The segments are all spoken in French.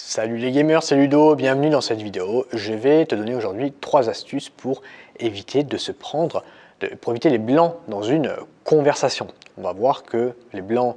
Salut les gamers, c'est Ludo, bienvenue dans cette vidéo. Je vais te donner aujourd'hui 3 astuces pour éviter les blancs dans une conversation. On va voir que les blancs,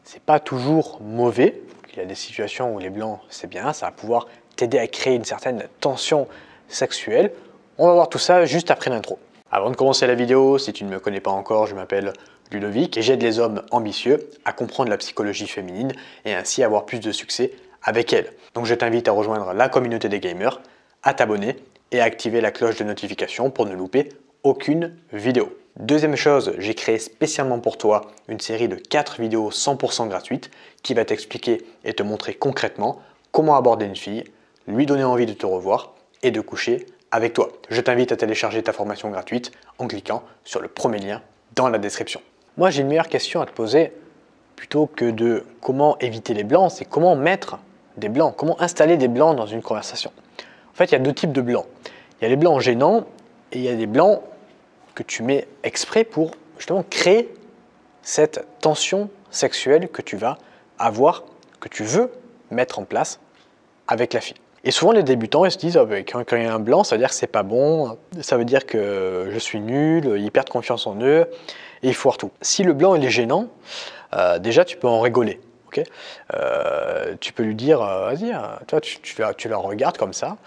c'est pas toujours mauvais. Il y a des situations où les blancs, c'est bien, ça va pouvoir t'aider à créer une certaine tension sexuelle. On va voir tout ça juste après l'intro. Avant de commencer la vidéo, si tu ne me connais pas encore, je m'appelle Ludovic et j'aide les hommes ambitieux à comprendre la psychologie féminine et ainsi avoir plus de succès avec elle. Donc je t'invite à rejoindre la communauté des gamers, à t'abonner et à activer la cloche de notification pour ne louper aucune vidéo. Deuxième chose, j'ai créé spécialement pour toi une série de 4 vidéos 100% gratuites qui va t'expliquer et te montrer concrètement comment aborder une fille, lui donner envie de te revoir et de coucher avec toi. Je t'invite à télécharger ta formation gratuite en cliquant sur le premier lien dans la description. Moi, j'ai une meilleure question à te poser plutôt que de comment éviter les blancs, c'est comment mettre des blancs, comment installer des blancs dans une conversation. En fait, il y a deux types de blancs. Il y a les blancs gênants et il y a des blancs que tu mets exprès pour justement créer cette tension sexuelle que tu vas avoir, que tu veux mettre en place avec la fille. Et souvent les débutants ils se disent quand il y a un blanc, ça veut dire que c'est pas bon, ça veut dire que je suis nul, ils perdent confiance en eux et ils foirent tout. Si le blanc il est gênant, déjà tu peux en rigoler. Okay, tu peux lui dire, vas-y, toi, tu la regardes comme ça,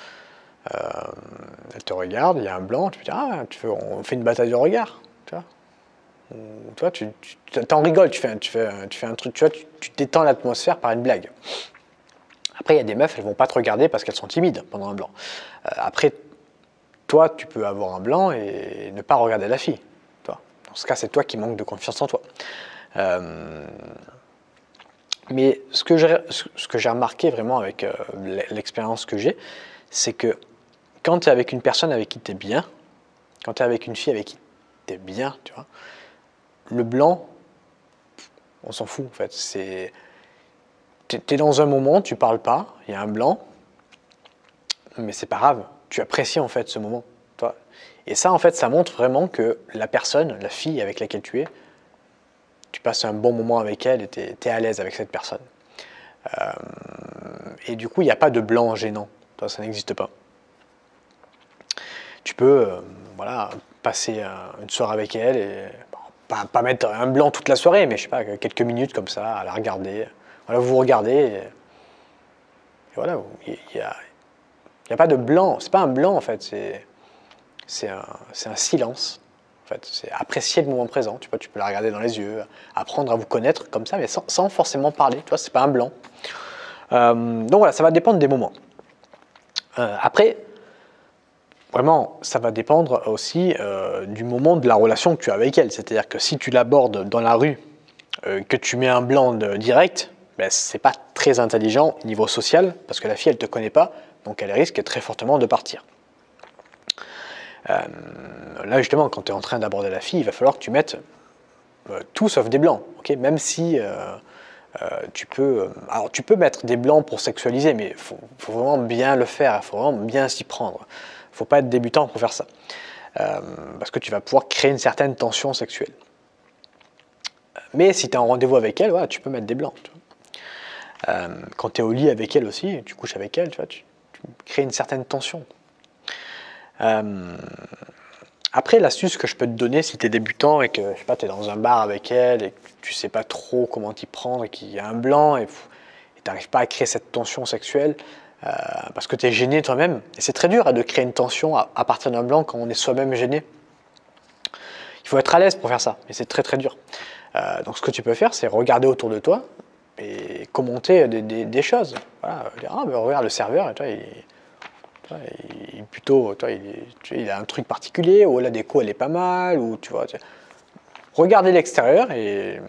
elle te regarde, il y a un blanc, tu peux dire, on fait une bataille de regard, tu vois. Toi, tu t'en rigoles, tu fais un truc, tu détends l'atmosphère par une blague. Après, il y a des meufs, elles vont pas te regarder parce qu'elles sont timides pendant un blanc. Après, toi, tu peux avoir un blanc et ne pas regarder la fille. Toi. Dans ce cas, c'est toi qui manques de confiance en toi. Mais ce que j'ai remarqué vraiment avec l'expérience que j'ai, c'est que quand tu es avec une personne avec qui tu es bien, quand tu es avec une fille avec qui tu es bien, tu vois, le blanc, on s'en fout en fait. Tu es dans un moment, tu parles pas, il y a un blanc, mais c'est pas grave, tu apprécies en fait ce moment. Toi. Et ça en fait, ça montre vraiment que la personne, la fille avec laquelle tu passes un bon moment avec elle et tu es à l'aise avec cette personne. Et du coup, il n'y a pas de blanc gênant. Ça n'existe pas. Tu peux passer une soirée avec elle et pas mettre un blanc toute la soirée, mais je sais pas, quelques minutes comme ça, à la regarder. Voilà, vous regardez et voilà, il n'y a pas de blanc. C'est pas un blanc en fait, c'est un silence. En fait, c'est apprécier le moment présent. Tu peux la regarder dans les yeux, apprendre à vous connaître comme ça, mais sans forcément parler. Tu vois, c'est pas un blanc. Donc voilà, ça va dépendre des moments. Après, vraiment, ça va dépendre aussi du moment de la relation que tu as avec elle. C'est-à-dire que si tu l'abordes dans la rue, que tu mets un blanc direct, ben, c'est pas très intelligent au niveau social, parce que la fille, elle te connaît pas, donc elle risque très fortement de partir. Là justement, quand tu es en train d'aborder la fille, il va falloir que tu mettes tout sauf des blancs, okay, même si tu peux mettre des blancs pour sexualiser, mais il faut vraiment bien le faire, il faut vraiment bien s'y prendre. Il ne faut pas être débutant pour faire ça, parce que tu vas pouvoir créer une certaine tension sexuelle. Mais si tu es en rendez-vous avec elle, tu peux mettre des blancs. Tu vois. Quand tu es au lit avec elle aussi, tu couches avec elle, tu crées une certaine tension. Après, l'astuce que je peux te donner si tu es débutant et que je sais pas, tu es dans un bar avec elle et que tu sais pas trop comment t'y prendre et qu'il y a un blanc et tu n'arrives pas à créer cette tension sexuelle parce que tu es gêné toi-même. Et c'est très dur de créer une tension à partir d'un blanc quand on est soi-même gêné. Il faut être à l'aise pour faire ça, mais c'est très très dur. Donc ce que tu peux faire, c'est regarder autour de toi et commenter des choses. Voilà, dire, regarde le serveur, et toi, il plutôt, il a un truc particulier, ou la déco elle est pas mal, ou tu vois. Regarder l'extérieur et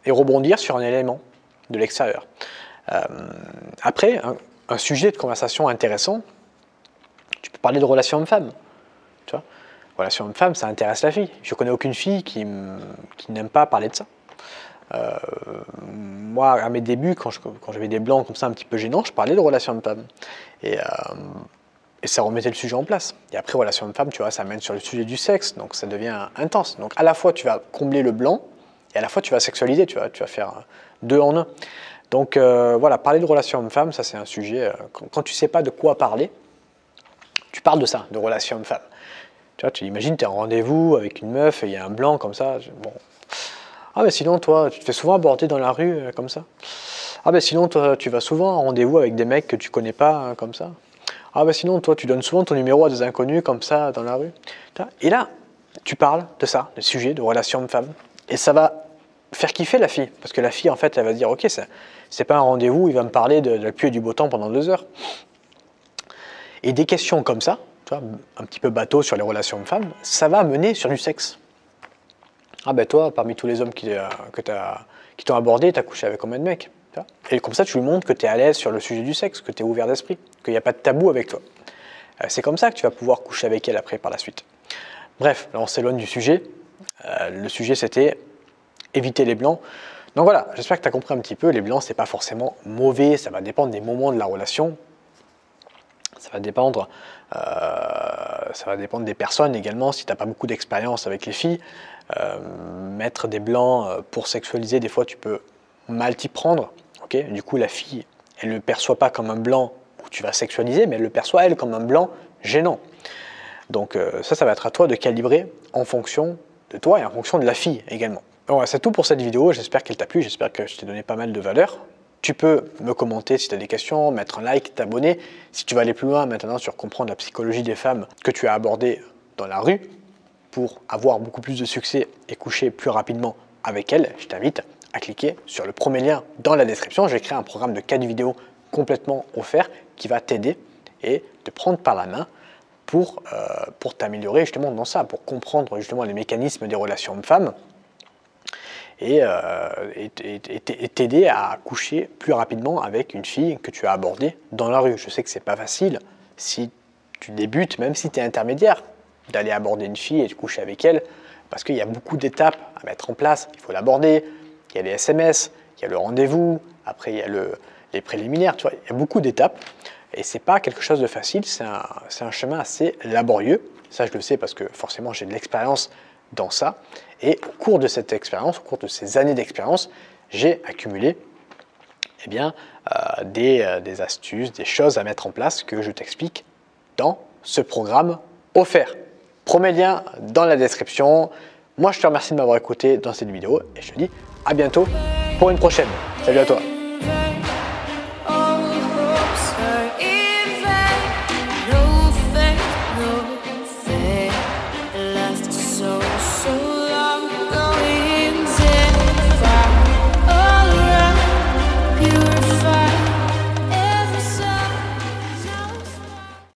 rebondir sur un élément de l'extérieur. Après, un sujet de conversation intéressant, tu peux parler de relations hommes-femmes. Tu vois, relations hommes-femmes, ça intéresse la fille. Je connais aucune fille qui n'aime pas parler de ça. Moi, à mes débuts, quand j'avais des blancs comme ça un petit peu gênants, je parlais de relations hommes-femmes. Et ça remettait le sujet en place. Et après, relation homme-femme, tu vois, ça mène sur le sujet du sexe, donc ça devient intense. Donc à la fois, tu vas combler le blanc, et à la fois, tu vas sexualiser, tu vas faire 2 en 1. Donc voilà, parler de relations hommes-femmes, ça c'est un sujet, quand tu ne sais pas de quoi parler, tu parles de ça, de relations hommes-femmes. Tu vois, tu imagines, tu es en rendez-vous avec une meuf et il y a un blanc comme ça, bon. Ah mais sinon toi, tu te fais souvent aborder dans la rue comme ça. Ah ben sinon toi, tu vas souvent en rendez-vous avec des mecs que tu connais pas comme ça. Ah ben sinon toi, tu donnes souvent ton numéro à des inconnus comme ça dans la rue. Et là, tu parles de ça, de sujet, de relations hommes-femmes. Et ça va faire kiffer la fille. Parce que la fille, en fait, elle va dire, ok, c'est pas un rendez-vous, il va me parler de la pluie et du beau temps pendant 2 heures. Et des questions comme ça, tu vois, un petit peu bateau sur les relations hommes-femmes, ça va mener sur du sexe. Ah ben toi, parmi tous les hommes qui t'ont abordé, tu as couché avec combien de mecs? Et comme ça, tu lui montres que tu es à l'aise sur le sujet du sexe, que tu es ouvert d'esprit, qu'il n'y a pas de tabou avec toi. C'est comme ça que tu vas pouvoir coucher avec elle après par la suite. Bref, là on s'éloigne du sujet. Le sujet c'était éviter les blancs. Donc voilà, j'espère que tu as compris un petit peu. Les blancs, c'est pas forcément mauvais, ça va dépendre des moments de la relation. Ça va dépendre des personnes également. Si tu n'as pas beaucoup d'expérience avec les filles, mettre des blancs pour sexualiser, des fois tu peux mal t'y prendre. Okay, du coup, la fille, elle ne le perçoit pas comme un blanc où tu vas sexualiser, mais elle le perçoit, elle, comme un blanc gênant. Donc ça va être à toi de calibrer en fonction de toi et en fonction de la fille également. Voilà, c'est tout pour cette vidéo, j'espère qu'elle t'a plu, j'espère que je t'ai donné pas mal de valeur. Tu peux me commenter si tu as des questions, mettre un like, t'abonner. Si tu vas aller plus loin maintenant sur comprendre la psychologie des femmes que tu as abordée dans la rue pour avoir beaucoup plus de succès et coucher plus rapidement avec elles, je t'invite à cliquer sur le premier lien dans la description. J'ai créé un programme de 4 vidéos complètement offert qui va t'aider et te prendre par la main pour t'améliorer justement dans ça, pour comprendre justement les mécanismes des relations hommes-femmes et t'aider à coucher plus rapidement avec une fille que tu as abordée dans la rue. Je sais que c'est pas facile si tu débutes, même si tu es intermédiaire, d'aller aborder une fille et de coucher avec elle, parce qu'il y a beaucoup d'étapes à mettre en place. Il faut l'aborder, il y a les SMS, il y a le rendez-vous, après il y a les préliminaires, tu vois, il y a beaucoup d'étapes. Et c'est pas quelque chose de facile, c'est un chemin assez laborieux. Ça, je le sais parce que forcément, j'ai de l'expérience dans ça. Et au cours de cette expérience, au cours de ces années d'expérience, j'ai accumulé eh bien, des astuces, des choses à mettre en place que je t'explique dans ce programme offert. Premier lien dans la description. Moi, je te remercie de m'avoir écouté dans cette vidéo et je te dis à bientôt pour une prochaine. Salut à toi.